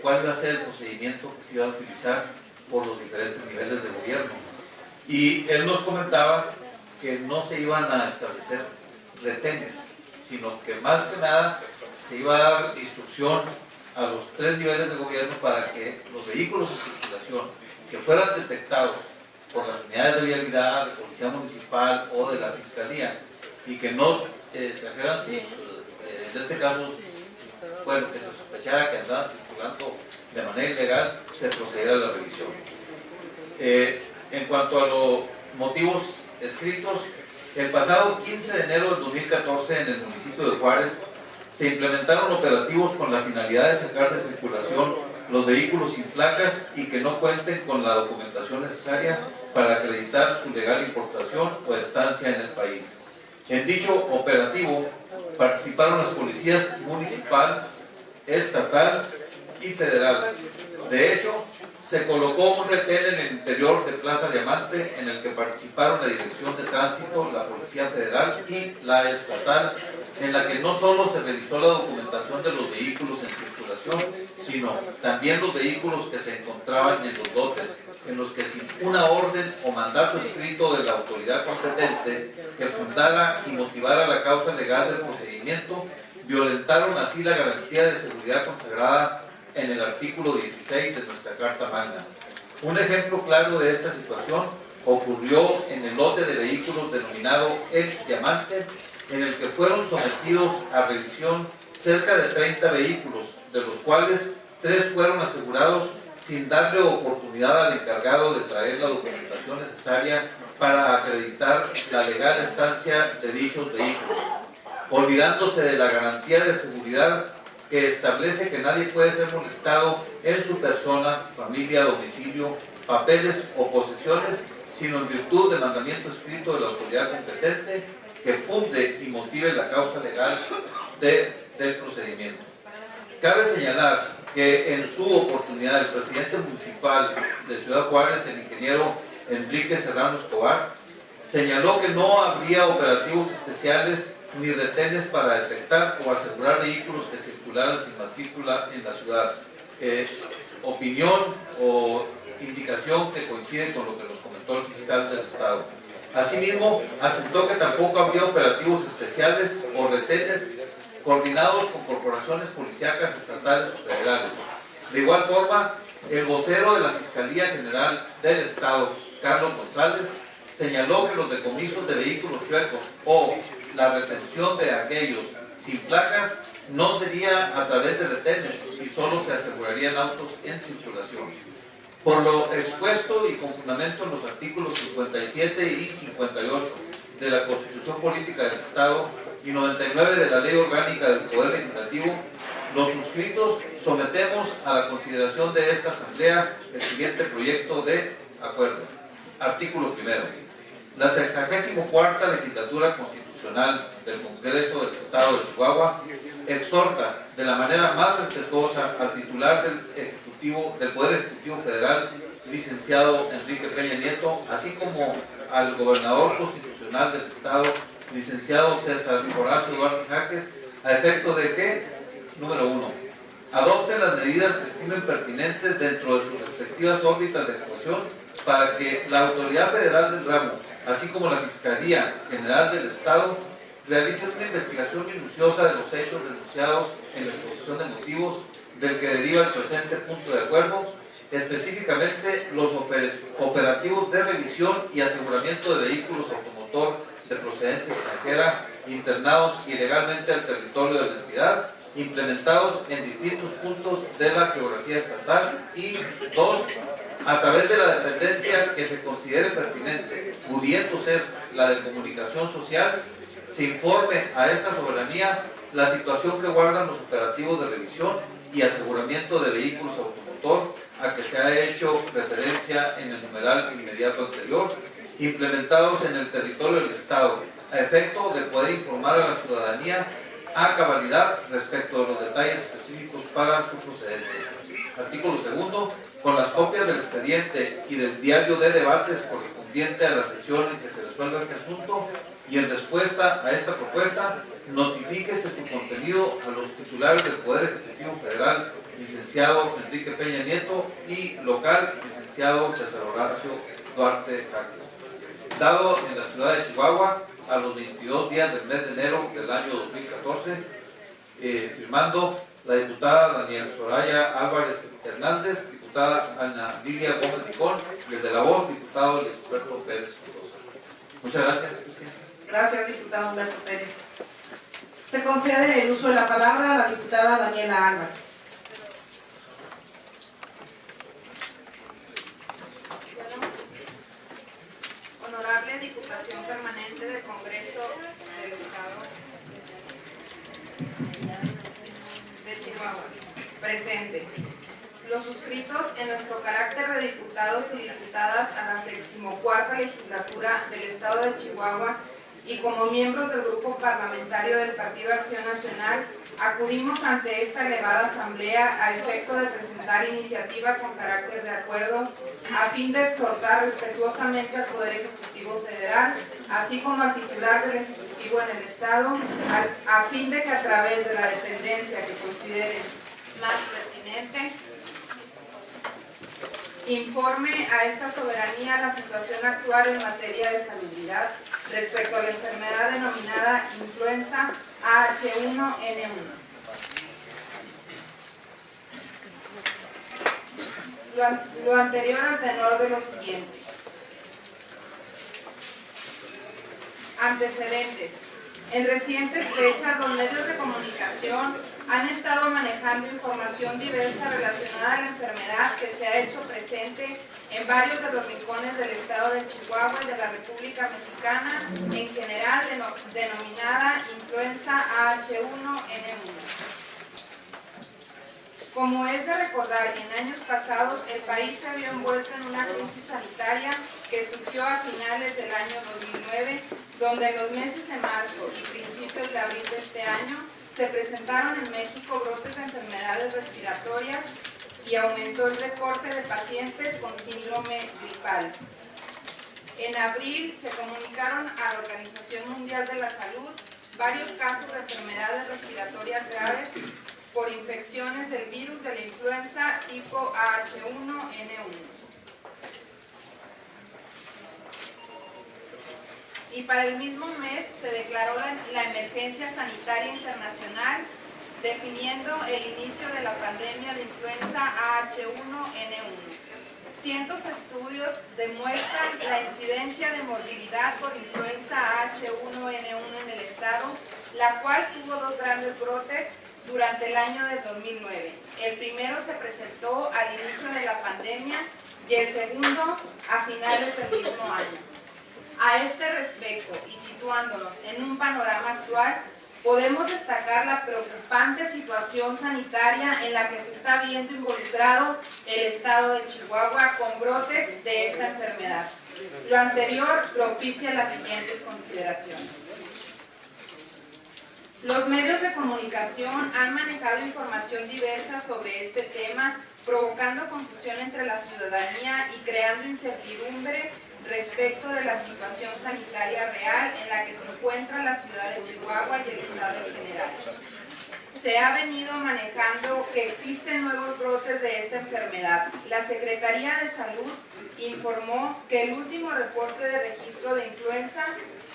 cuál iba a ser el procedimiento que se iba a utilizar por los diferentes niveles de gobierno. Y él nos comentaba que no se iban a establecer retenes, sino que más que nada se iba a dar instrucción a los 3 niveles de gobierno para que los vehículos en circulación que fueran detectados por las unidades de vialidad, de policía municipal o de la fiscalía, y que no trajeran sus, en este caso, bueno, que se sospechara que andaban circulando de manera ilegal, se procediera a la revisión. En cuanto a los motivos escritos, el pasado 15 de enero del 2014 en el municipio de Juárez se implementaron operativos con la finalidad de sacar de circulación los vehículos sin placas y que no cuenten con la documentación necesaria para acreditar su legal importación o estancia en el país. En dicho operativo participaron las policías municipal, estatal y federal. De hecho, se colocó un retén en el interior de Plaza Diamante en el que participaron la Dirección de Tránsito, la Policía Federal y la Estatal, en la que no solo se revisó la documentación de los vehículos en circulación, sino también los vehículos que se encontraban en los lotes, en los que sin una orden o mandato escrito de la autoridad competente que fundara y motivara la causa legal del procedimiento, violentaron así la garantía de seguridad consagrada en el artículo 16 de nuestra Carta Magna. Un ejemplo claro de esta situación ocurrió en el lote de vehículos denominado El Diamante, en el que fueron sometidos a revisión cerca de 30 vehículos, de los cuales 3 fueron asegurados sin darle oportunidad al encargado de traer la documentación necesaria para acreditar la legal estancia de dichos vehículos, olvidándose de la garantía de seguridad que establece que nadie puede ser molestado en su persona, familia, domicilio, papeles o posesiones, sino en virtud del mandamiento escrito de la autoridad competente que funde y motive la causa legal del procedimiento. Cabe señalar que en su oportunidad el presidente municipal de Ciudad Juárez, el ingeniero Enrique Serrano Escobar, señaló que no habría operativos especiales ni retenes para detectar o asegurar vehículos que circularan sin matrícula en la ciudad. Opinión o indicación que coincide con lo que nos comentó el fiscal del Estado. Asimismo, aseguró que tampoco habría operativos especiales o retenes coordinados con corporaciones policíacas estatales o federales. De igual forma, el vocero de la Fiscalía General del Estado, Carlos González, señaló que los decomisos de vehículos chuecos o la retención de aquellos sin placas no sería a través de retenes y solo se asegurarían autos en circulación. Por lo expuesto y con fundamento en los artículos 57 y 58 de la Constitución Política del Estado y 99 de la Ley Orgánica del Poder Legislativo, los suscritos sometemos a la consideración de esta Asamblea el siguiente proyecto de acuerdo. Artículo primero. La 64ª Legislatura Constitucional del Congreso del Estado de Chihuahua exhorta de la manera más respetuosa al titular del Poder Ejecutivo Federal, licenciado Enrique Peña Nieto, así como al gobernador constitucional del Estado, licenciado César Horacio Duarte Jaques, a efecto de que, número 1, adopten las medidas que estimen pertinentes dentro de sus respectivas órbitas de actuación para que la autoridad federal del ramo, así como la Fiscalía General del Estado, realicen una investigación minuciosa de los hechos denunciados en la exposición de motivos del que deriva el presente punto de acuerdo, específicamente los operativos de revisión y aseguramiento de vehículos automotor de procedencia extranjera internados ilegalmente al territorio de la entidad, implementados en distintos puntos de la geografía estatal, y 2, a través de la dependencia que se considere pertinente, pudiendo ser la de comunicación social, se informe a esta soberanía la situación que guardan los operativos de revisión y aseguramiento de vehículos automotor a que se ha hecho referencia en el numeral inmediato anterior, implementados en el territorio del Estado, a efecto de poder informar a la ciudadanía a cabalidad respecto de los detalles específicos para su procedencia. Artículo segundo. Con las copias del expediente y del diario de debates correspondiente a la sesión en que se resuelva este asunto, y en respuesta a esta propuesta, notifíquese su contenido a los titulares del Poder Ejecutivo Federal, licenciado Enrique Peña Nieto, y local, licenciado César Horacio Duarte Jaques. Dado en la ciudad de Chihuahua a los 22 días del mes de enero del año 2014, firmando la diputada Daniel Soraya Álvarez Hernández, diputada Ana Lilia Gómez Ticón, y el de la voz, diputado Luis Humberto Pérez. Muchas gracias, presidente. Gracias, diputado Humberto Pérez. Se concede el uso de la palabra a la diputada Daniela Álvarez. Honorable Diputación de Chihuahua. Presente. Los suscritos en nuestro carácter de diputados y diputadas a la 64ª legislatura del Estado de Chihuahua y como miembros del Grupo Parlamentario del Partido Acción Nacional, acudimos ante esta elevada asamblea a efecto de presentar iniciativa con carácter de acuerdo a fin de exhortar respetuosamente al Poder Ejecutivo Federal, así como al titular del Ejecutivo en el Estado, a fin de que a través de la dependencia que consideren más pertinente, informe a esta soberanía la situación actual en materia de salubridad respecto a la enfermedad denominada influenza H1N1. Lo anterior al tenor de lo siguiente. Antecedentes. En recientes fechas, los medios de comunicación han estado manejando información diversa relacionada a la enfermedad que se ha hecho presente en varios de los rincones del estado de Chihuahua y de la República Mexicana, en general denominada influenza H1N1. Como es de recordar, en años pasados el país se vio envuelto en una crisis sanitaria que surgió a finales del año 2009, donde en los meses de marzo y principios de abril de este año se presentaron en México brotes de enfermedades respiratorias y aumentó el reporte de pacientes con síndrome gripal. En abril se comunicaron a la Organización Mundial de la Salud varios casos de enfermedades respiratorias graves por infecciones del virus de la influenza tipo H1N1. Y para el mismo mes se declaró la emergencia sanitaria internacional, definiendo el inicio de la pandemia de influenza H1N1. Cientos de estudios demuestran la incidencia de morbilidad por influenza H1N1 en el estado, la cual tuvo dos grandes brotes durante el año de 2009. El primero se presentó al inicio de la pandemia y el segundo a finales del mismo año. A este respecto, y situándonos en un panorama actual, podemos destacar la preocupante situación sanitaria en la que se está viendo involucrado el estado de Chihuahua con brotes de esta enfermedad. Lo anterior propicia las siguientes consideraciones. Los medios de comunicación han manejado información diversa sobre este tema, provocando confusión entre la ciudadanía y creando incertidumbre respecto de la situación sanitaria real en la que se encuentra la ciudad de Chihuahua y el estado en general. Se ha venido manejando que existen nuevos brotes de esta enfermedad. La Secretaría de Salud informó que el último reporte de registro de influenza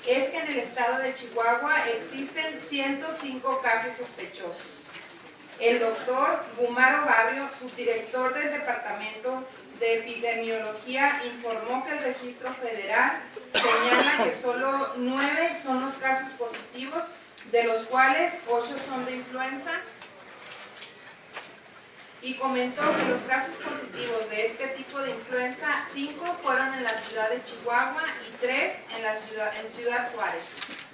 es que en el estado de Chihuahua existen 105 casos sospechosos. El doctor Gumaro Barrio, subdirector del Departamento de Epidemiología, informó que el registro federal señala que solo 9 son los casos positivos, de los cuales 8 son de influenza, y comentó que los casos positivos de este tipo de influenza, 5 fueron en la ciudad de Chihuahua y 3 en Ciudad Juárez.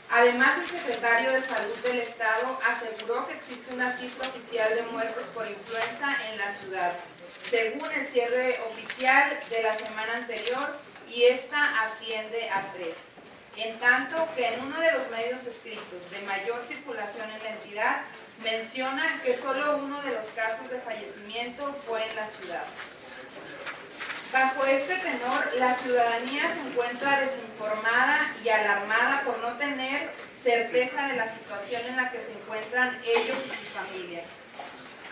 Además, el secretario de Salud del Estado aseguró que existe una cifra oficial de muertes por influenza en la ciudad, según el cierre oficial de la semana anterior, y esta asciende a 3. En tanto que en uno de los medios escritos de mayor circulación en la entidad, menciona que solo uno de los casos de fallecimiento fue en la ciudad. Bajo este tenor, la ciudadanía se encuentra desinformada y alarmada por no tener certeza de la situación en la que se encuentran ellos y sus familias.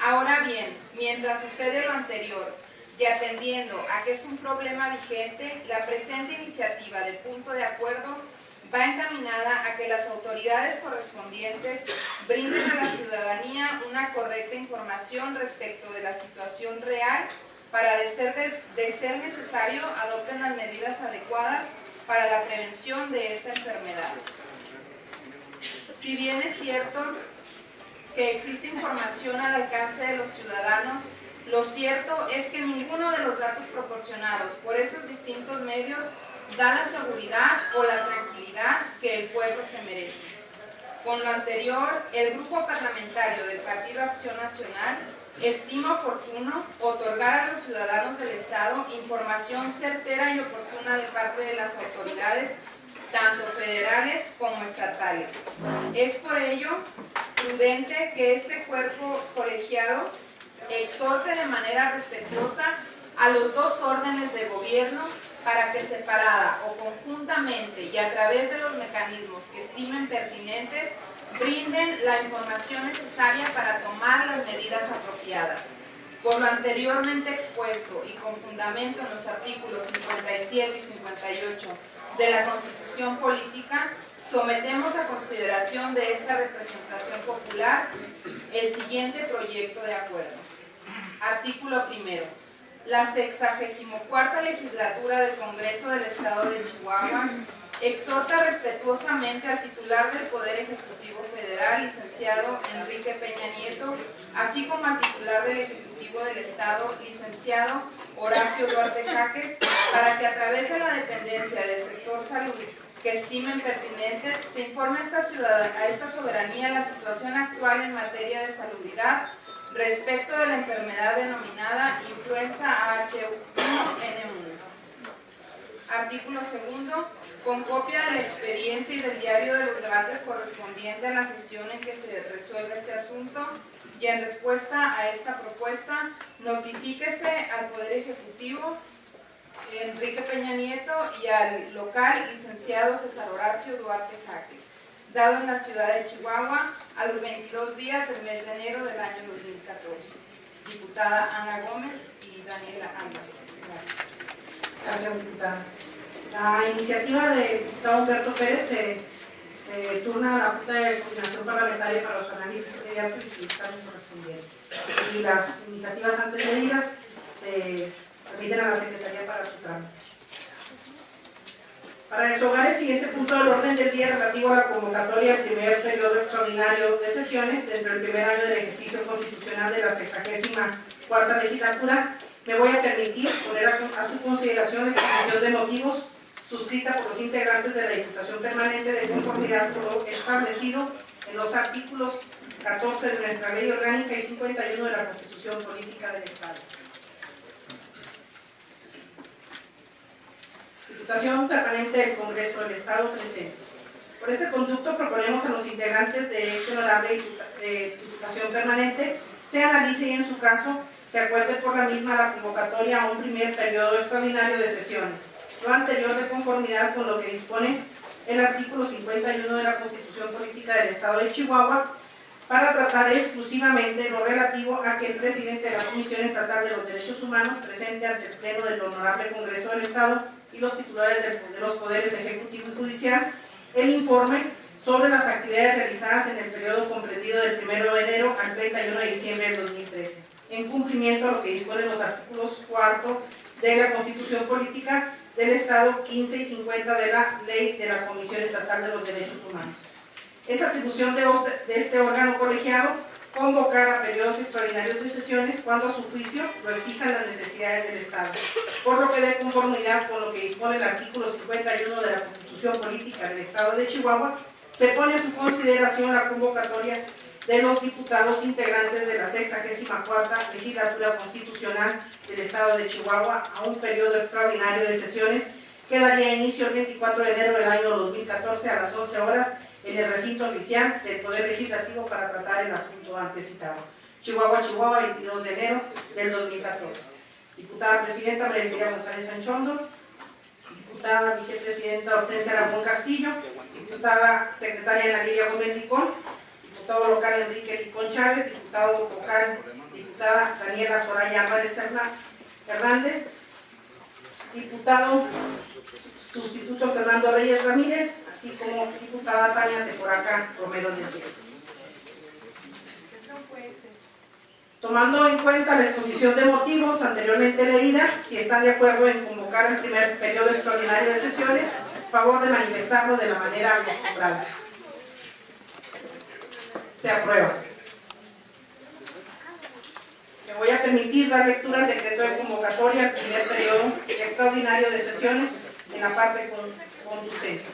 Ahora bien, mientras sucede lo anterior y atendiendo a que es un problema vigente, la presente iniciativa de punto de acuerdo va encaminada a que las autoridades correspondientes brinden a la ciudadanía una correcta información respecto de la situación real para, de ser necesario, adopten las medidas adecuadas para la prevención de esta enfermedad. Si bien es cierto que existe información al alcance de los ciudadanos, lo cierto es que ninguno de los datos proporcionados por esos distintos medios da la seguridad o la tranquilidad que el pueblo se merece. Con lo anterior, el Grupo Parlamentario del Partido Acción Nacional estima oportuno otorgar a los ciudadanos del Estado información certera y oportuna de parte de las autoridades, tanto federales como estatales. Es por ello prudente que este cuerpo colegiado exhorte de manera respetuosa a los dos órdenes de gobierno para que separada o conjuntamente y a través de los mecanismos que estimen pertinentes, brinden la información necesaria para tomar las medidas apropiadas. Por lo anteriormente expuesto y con fundamento en los artículos 57 y 58 de la Constitución Política, sometemos a consideración de esta representación popular el siguiente proyecto de acuerdo. Artículo primero. La 64ª legislatura del Congreso del Estado de Chihuahua exhorta respetuosamente al titular del Poder Ejecutivo Federal, licenciado Enrique Peña Nieto, así como al titular del Ejecutivo del Estado, licenciado Horacio Duarte Jaques, para que a través de la dependencia del sector salud que estimen pertinentes, se informe a esta soberanía la situación actual en materia de salubridad respecto de la enfermedad denominada influenza H1N1. Artículo segundo. Con copia del expediente y del diario de los debates correspondiente a la sesión en que se resuelve este asunto, y en respuesta a esta propuesta, notifíquese al Poder Ejecutivo Enrique Peña Nieto y al local licenciado César Horacio Duarte Jaques, dado en la ciudad de Chihuahua a los 22 días del mes de enero del año 2014. Diputada Ana Gómez y Daniela Álvarez. Gracias, diputada. La iniciativa del diputado Humberto Pérez se turna a la Junta de Coordinación Parlamentaria para los análisis inmediatos y dictamen correspondientes. Y las iniciativas antes leídas se remiten a la Secretaría para su trámite. Para deshogar el siguiente punto del orden del día relativo a la convocatoria del primer periodo extraordinario de sesiones dentro del primer año del ejercicio constitucional de la 64ª legislatura, me voy a permitir poner a su consideración la exposición de motivos suscrita por los integrantes de la Diputación Permanente de conformidad con lo establecido en los artículos 14 de nuestra Ley Orgánica y 51 de la Constitución Política del Estado. Diputación Permanente del Congreso del Estado presente. Por este conducto proponemos a los integrantes de esta honorable Diputación Permanente se analice y en su caso se acuerde por la misma la convocatoria a un primer periodo extraordinario de sesiones. Lo anterior de conformidad con lo que dispone el artículo 51 de la Constitución Política del Estado de Chihuahua, para tratar exclusivamente lo relativo a que el presidente de la Comisión Estatal de los Derechos Humanos presente ante el Pleno del Honorable Congreso del Estado y los titulares de los poderes ejecutivo y judicial el informe sobre las actividades realizadas en el periodo comprendido del 1 de enero al 31 de diciembre del 2013, en cumplimiento a lo que disponen los artículos 4 de la Constitución Política del Estado, 15 y 50 de la Ley de la Comisión Estatal de los Derechos Humanos. Es atribución de este órgano colegiado convocar a periodos extraordinarios de sesiones cuando a su juicio lo exijan las necesidades del Estado, por lo que de conformidad con lo que dispone el artículo 51 de la Constitución Política del Estado de Chihuahua, se pone a su consideración la convocatoria de los diputados integrantes de la 64ª legislatura constitucional del Estado de Chihuahua a un periodo extraordinario de sesiones que daría inicio el 24 de enero del año 2014 a las 11 horas en el recinto oficial del Poder Legislativo para tratar el asunto antes citado. Chihuahua, 22 de enero del 2014. Diputada Presidenta María Elvira González Anchondo, diputada Vicepresidenta Hortensia Aragón Castillo, diputada Secretaria Ana Lilia Gómez Licón, diputado local Enrique Licón Chávez, diputado local diputada Daniela Soraya Álvarez Hernández, diputado sustituto Fernando Reyes Ramírez, así como diputada Tania Teporaca Romero del Río. Tomando en cuenta la exposición de motivos anteriormente leída, si están de acuerdo en convocar el primer periodo extraordinario de sesiones, favor de manifestarlo de la manera acostumbrada. Se aprueba. Me voy a permitir dar lectura al decreto de convocatoria al primer periodo extraordinario de sesiones en la parte conducente.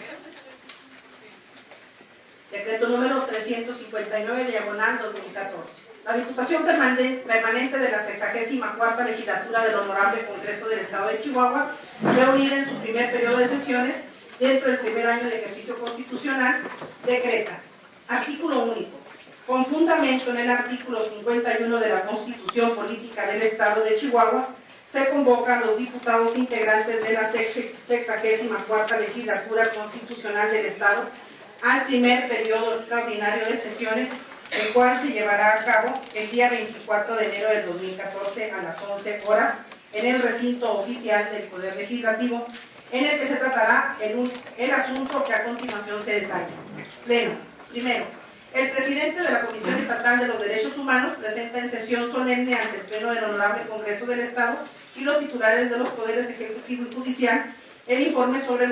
decreto número 359/2014. La Diputación Permanente de la 64ª Legislatura del Honorable Congreso del Estado de Chihuahua, reunida en su primer periodo de sesiones dentro del primer año de ejercicio constitucional, decreta: artículo único. Con fundamento en el artículo 51 de la Constitución Política del Estado de Chihuahua, se convocan los diputados integrantes de la 64ª Legislatura Constitucional del Estado al primer periodo extraordinario de sesiones, el cual se llevará a cabo el día 24 de enero del 2014 a las 11 horas en el recinto oficial del Poder Legislativo, en el que se tratará el asunto que a continuación se detalla. Pleno. Primero, el presidente de la Comisión Estatal de los Derechos Humanos presenta en sesión solemne ante el Pleno del Honorable Congreso del Estado y los titulares de los poderes ejecutivo y judicial el informe sobre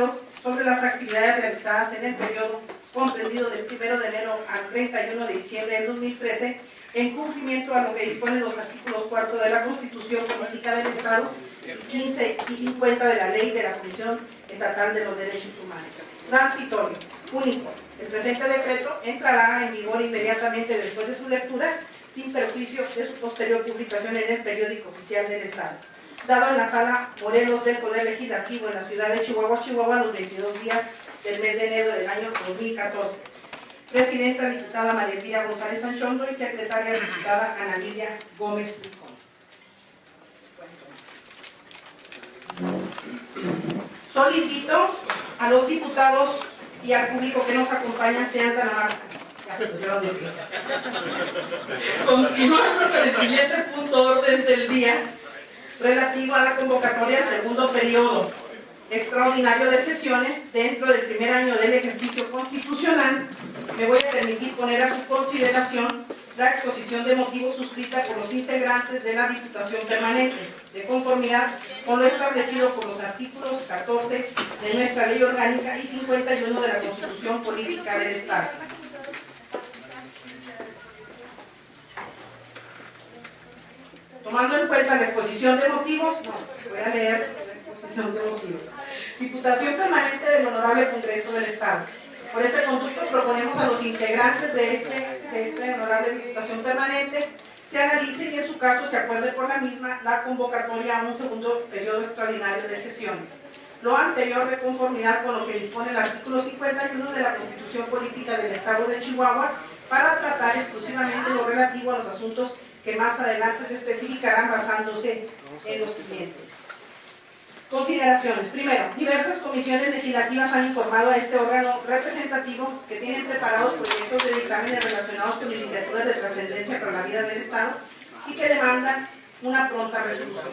las actividades realizadas en el periodo comprendido del 1 de enero al 31 de diciembre del 2013, en cumplimiento a lo que disponen los artículos 4 de la Constitución Política del Estado y 15 y 50 de la Ley de la Comisión Estatal de los Derechos Humanos. Transitorio. Único. El presente decreto entrará en vigor inmediatamente después de su lectura, sin perjuicio de su posterior publicación en el periódico oficial del Estado. Dado en la Sala Morelos del Poder Legislativo en la ciudad de Chihuahua, los 22 días del mes de enero del año 2014. Presidenta diputada María Elvira González Anchondo y secretaria diputada Ana Lilia Gómez Licón. Solicito a los diputados y al público que nos acompaña sean tan amables. Ya se pusieron de pie. Continuando con el siguiente punto orden del día, relativo a la convocatoria al segundo periodo extraordinario de sesiones dentro del primer año del ejercicio constitucional, me voy a permitir poner a su consideración la exposición de motivos suscrita por los integrantes de la Diputación Permanente, de conformidad con lo establecido por los artículos 14 de nuestra Ley Orgánica y 51 de la Constitución Política del Estado. Tomando en cuenta la exposición de motivos, voy a leer la exposición de motivos. Diputación Permanente del Honorable Congreso del Estado. Por este conducto proponemos a los integrantes de esta Honorable Diputación Permanente se analice y en su caso se acuerde por la misma la convocatoria a un segundo periodo extraordinario de sesiones. Lo anterior de conformidad con lo que dispone el artículo 51 de la Constitución Política del Estado de Chihuahua para tratar exclusivamente lo relativo a los asuntos que más adelante se especificarán basándose en los siguientes. Consideraciones. Primero, diversas comisiones legislativas han informado a este órgano representativo que tienen preparados proyectos de dictámenes relacionados con iniciativas de trascendencia para la vida del Estado y que demandan una pronta resolución.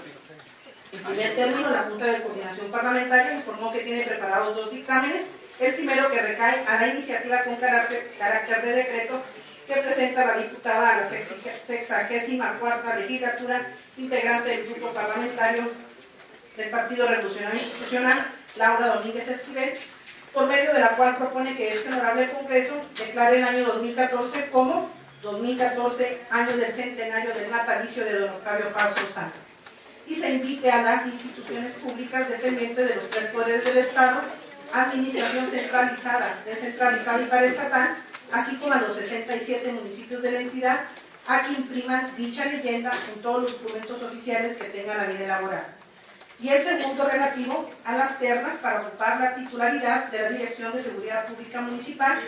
En primer término, la Junta de Coordinación Parlamentaria informó que tiene preparados 2 dictámenes, el primero que recae a la iniciativa con carácter de decreto que presenta la diputada a la 64ª Legislatura, integrante del grupo parlamentario del Partido Revolucionario Institucional, Laura Domínguez Esquivel, por medio de la cual propone que este honorable Congreso declare el año 2014 como 2014, año del centenario del natalicio de don Octavio Paz Lozano, y se invite a las instituciones públicas dependientes de los 3 poderes del Estado, administración centralizada, descentralizada y paraestatal, así como a los 67 municipios de la entidad, a que impriman dicha leyenda en todos los documentos oficiales que tengan a bien elaborar. Y el segundo relativo a las ternas para ocupar la titularidad de la Dirección de Seguridad Pública Municipal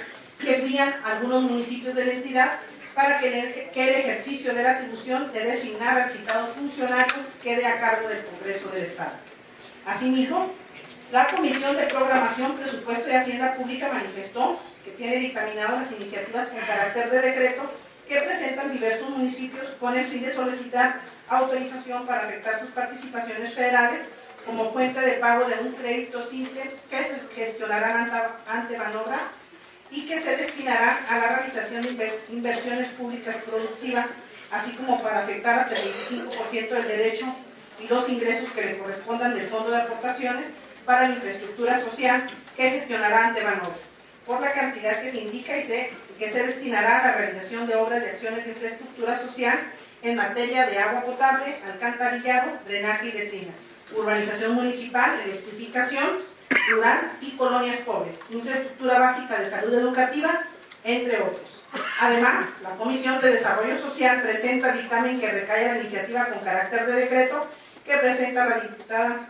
que envían algunos municipios de la entidad para que el ejercicio de la atribución de designar al citado funcionario quede a cargo del Congreso del Estado. Asimismo, la Comisión de Programación, Presupuesto y Hacienda Pública manifestó que tiene dictaminadas las iniciativas con carácter de decreto que presentan diversos municipios con el fin de solicitar autorización para afectar sus participaciones federales como fuente de pago de un crédito simple que se gestionarán ante Banobras y que se destinará a la realización de inversiones públicas productivas, así como para afectar hasta el 25% del derecho y los ingresos que le correspondan del Fondo de Aportaciones para la Infraestructura Social que gestionará ante Banobras, por la cantidad que se indica y que se destinará a la realización de obras de acciones de infraestructura social en materia de agua potable, alcantarillado, drenaje y letrinas, urbanización municipal, electrificación rural y colonias pobres, infraestructura básica de salud educativa, entre otros. Además, la Comisión de Desarrollo Social presenta dictamen que recae la iniciativa con carácter de decreto que presenta la diputada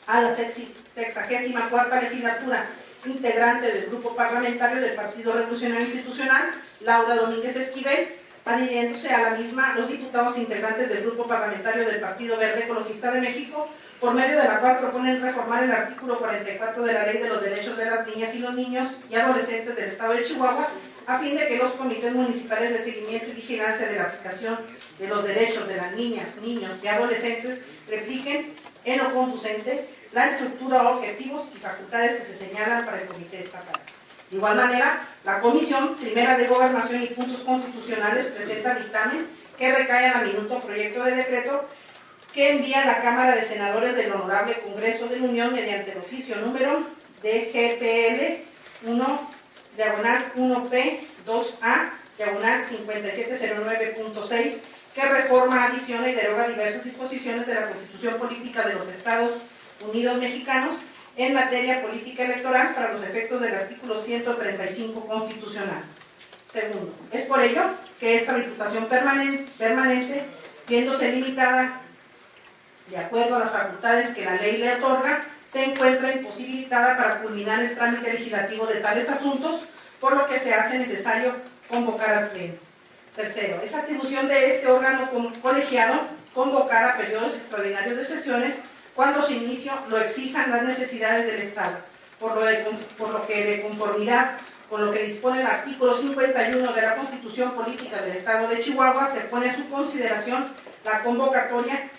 a la 64ª legislatura, integrante del grupo parlamentario del Partido Revolucionario Institucional, Laura Domínguez Esquivel, adhiriéndose a la misma los diputados integrantes del grupo parlamentario del Partido Verde Ecologista de México, por medio de la cual proponen reformar el artículo 44 de la Ley de los Derechos de las Niñas y los Niños y Adolescentes del Estado de Chihuahua, a fin de que los comités municipales de seguimiento y vigilancia de la aplicación de los derechos de las niñas, niños y adolescentes repliquen en lo conducente la estructura, objetivos y facultades que se señalan para el comité estatal. De igual manera, la Comisión Primera de Gobernación y Puntos Constitucionales presenta dictamen que recae a la minuto proyecto de decreto que envía a la Cámara de Senadores del Honorable Congreso de la Unión mediante el oficio número DGPL 1/1P2A/5709.6, que reforma, adiciona y deroga diversas disposiciones de la Constitución Política de los Estados Unidos Mexicanos en materia política electoral para los efectos del artículo 135 constitucional. Segundo, es por ello que esta Diputación permanente, viéndose limitada de acuerdo a las facultades que la ley le otorga, se encuentra imposibilitada para culminar el trámite legislativo de tales asuntos, por lo que se hace necesario convocar al Pleno. Tercero, es atribución de este órgano colegiado convocar a periodos extraordinarios de sesiones cuando su inicio lo exijan las necesidades del Estado, por lo que de conformidad con lo que dispone el artículo 51 de la Constitución Política del Estado de Chihuahua, se pone a su consideración la convocatoria